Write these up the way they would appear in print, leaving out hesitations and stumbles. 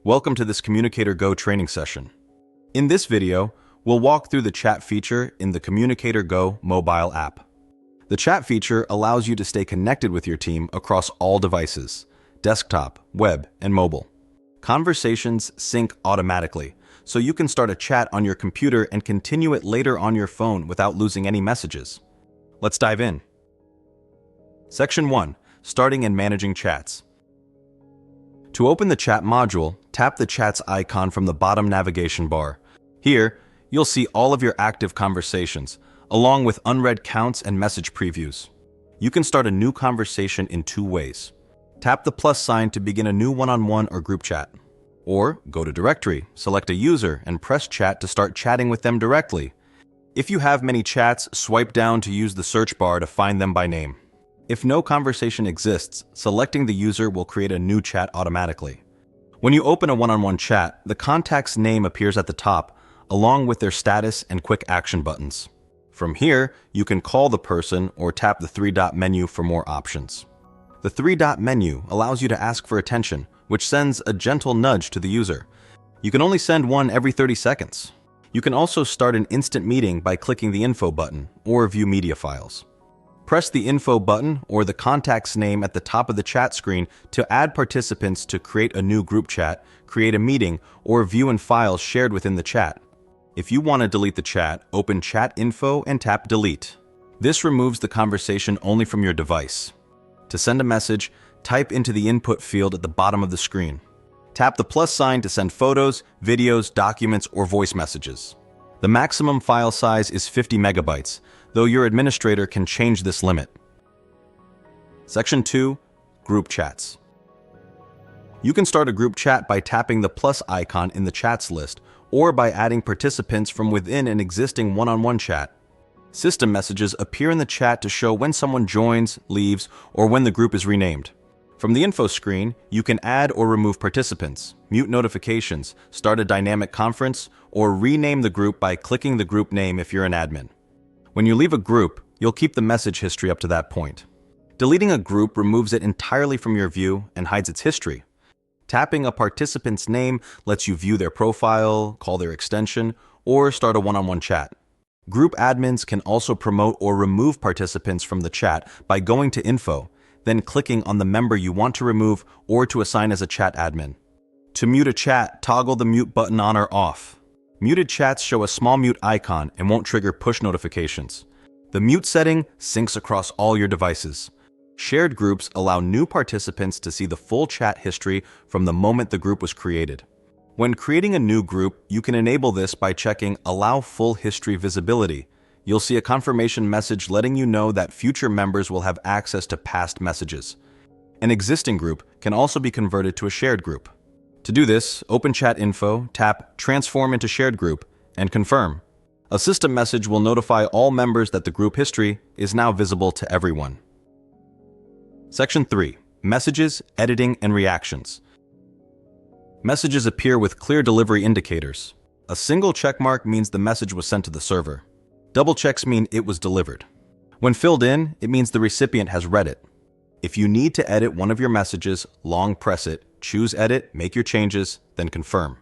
Welcome to this CommunicatorGo training session. In this video, we'll walk through the chat feature in the CommunicatorGo mobile app. The chat feature allows you to stay connected with your team across all devices, desktop, web, and mobile. Conversations sync automatically, so you can start a chat on your computer and continue it later on your phone without losing any messages. Let's dive in. Section 1. Starting and managing chats. To open the chat module, tap the chat's icon from the bottom navigation bar. Here, you'll see all of your active conversations, along with unread counts and message previews. You can start a new conversation in two ways. Tap the plus sign to begin a new one-on-one or group chat. Or go to Directory, select a user, and press Chat to start chatting with them directly. If you have many chats, swipe down to use the search bar to find them by name. If no conversation exists, selecting the user will create a new chat automatically. When you open a one-on-one chat, the contact's name appears at the top, along with their status and quick action buttons. From here, you can call the person or tap the three-dot menu for more options. The three-dot menu allows you to ask for attention, which sends a gentle nudge to the user. You can only send one every 30 seconds. You can also start an instant meeting by clicking the info button or view media files. Press the info button or the contact's name at the top of the chat screen to add participants to create a new group chat, create a meeting, or view and files shared within the chat. If you want to delete the chat, open Chat Info and tap Delete. This removes the conversation only from your device. To send a message, type into the input field at the bottom of the screen. Tap the plus sign to send photos, videos, documents, or voice messages. The maximum file size is 50 megabytes, though your administrator can change this limit. Section 2. Group Chats. You can start a group chat by tapping the plus icon in the chats list or by adding participants from within an existing one-on-one chat. System messages appear in the chat to show when someone joins, leaves, or when the group is renamed. From the info screen, you can add or remove participants, mute notifications, start a dynamic conference, or rename the group by clicking the group name if you're an admin. When you leave a group, you'll keep the message history up to that point. Deleting a group removes it entirely from your view and hides its history. Tapping a participant's name lets you view their profile, call their extension, or start a one-on-one chat. Group admins can also promote or remove participants from the chat by going to Info, then clicking on the member you want to remove or to assign as a chat admin. To mute a chat, toggle the mute button on or off. Muted chats show a small mute icon and won't trigger push notifications. The mute setting syncs across all your devices. Shared groups allow new participants to see the full chat history from the moment the group was created. When creating a new group, you can enable this by checking Allow Full History Visibility. You'll see a confirmation message letting you know that future members will have access to past messages. An existing group can also be converted to a shared group. To do this, open Chat Info, tap Transform into Shared Group, and confirm. A system message will notify all members that the group history is now visible to everyone. Section 3. Messages, Editing, and Reactions. Messages appear with clear delivery indicators. A single checkmark means the message was sent to the server. Double checks mean it was delivered. When filled in, it means the recipient has read it. If you need to edit one of your messages, long press it, choose Edit, make your changes, then confirm.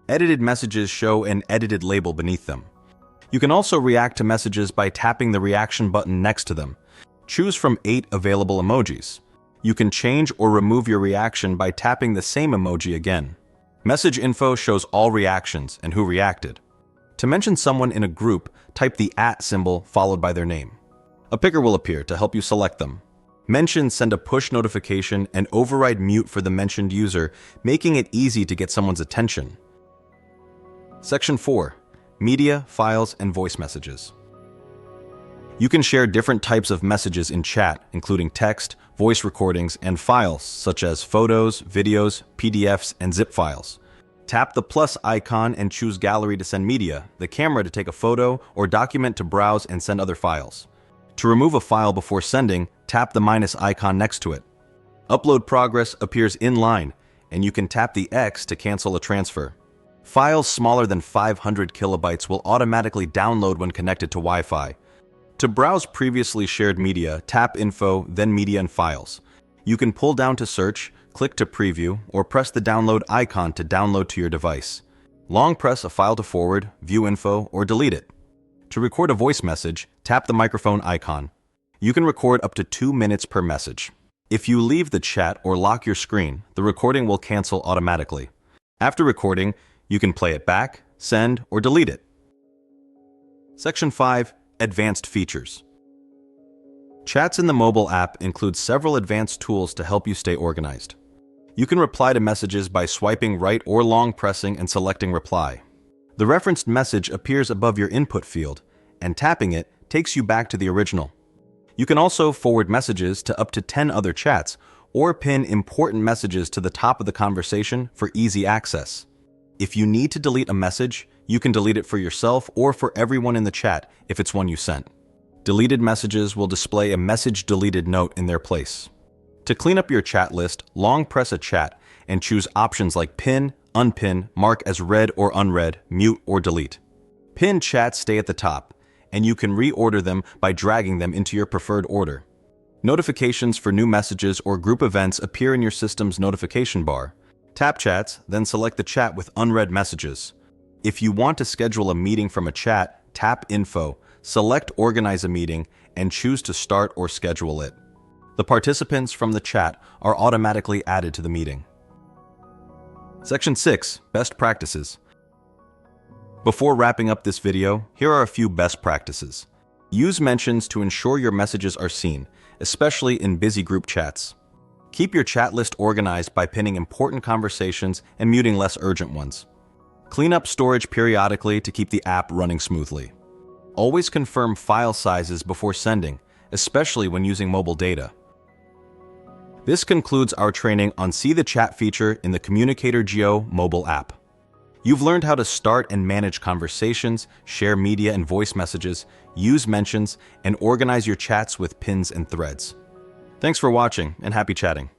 Edited messages show an edited label beneath them. You can also react to messages by tapping the reaction button next to them. Choose from 8 available emojis. You can change or remove your reaction by tapping the same emoji again. Message info shows all reactions and who reacted. To mention someone in a group, type the @ symbol followed by their name. A picker will appear to help you select them. Mentions send a push notification and override mute for the mentioned user, making it easy to get someone's attention. Section 4. Media, Files, and Voice Messages. You can share different types of messages in chat, including text, voice recordings, and files such as photos, videos, PDFs, and zip files. Tap the plus icon and choose Gallery to send media, the camera to take a photo, or document to browse and send other files. To remove a file before sending, tap the minus icon next to it. Upload progress appears in line, and you can tap the X to cancel a transfer. Files smaller than 500 kilobytes will automatically download when connected to Wi-Fi. To browse previously shared media, tap Info, then Media and Files. You can pull down to search, click to preview, or press the download icon to download to your device. Long press a file to forward, view info, or delete it. To record a voice message, tap the microphone icon. You can record up to 2 minutes per message. If you leave the chat or lock your screen, the recording will cancel automatically. After recording, you can play it back, send, or delete it. Section 5. Advanced features. Chats in the mobile app include several advanced tools to help you stay organized. You can reply to messages by swiping right or long pressing and selecting reply. The referenced message appears above your input field, and tapping it takes you back to the original. You can also forward messages to up to 10 other chats or pin important messages to the top of the conversation for easy access. If you need to delete a message, you can delete it for yourself or for everyone in the chat if it's one you sent. Deleted messages will display a message deleted note in their place. To clean up your chat list, long press a chat and choose options like pin, unpin, mark as read or unread, mute or delete. Pinned chats stay at the top, and you can reorder them by dragging them into your preferred order. Notifications for new messages or group events appear in your system's notification bar. Tap chats, then select the chat with unread messages. If you want to schedule a meeting from a chat, tap Info, select Organize a Meeting, and choose to start or schedule it. The participants from the chat are automatically added to the meeting. Section 6. Best Practices. Before wrapping up this video, here are a few best practices. Use mentions to ensure your messages are seen, especially in busy group chats. Keep your chat list organized by pinning important conversations and muting less urgent ones. Clean up storage periodically to keep the app running smoothly. Always confirm file sizes before sending, especially when using mobile data. This concludes our training on See the Chat feature in the CommunicatorGo mobile app. You've learned how to start and manage conversations, share media and voice messages, use mentions, and organize your chats with pins and threads. Thanks for watching, and happy chatting.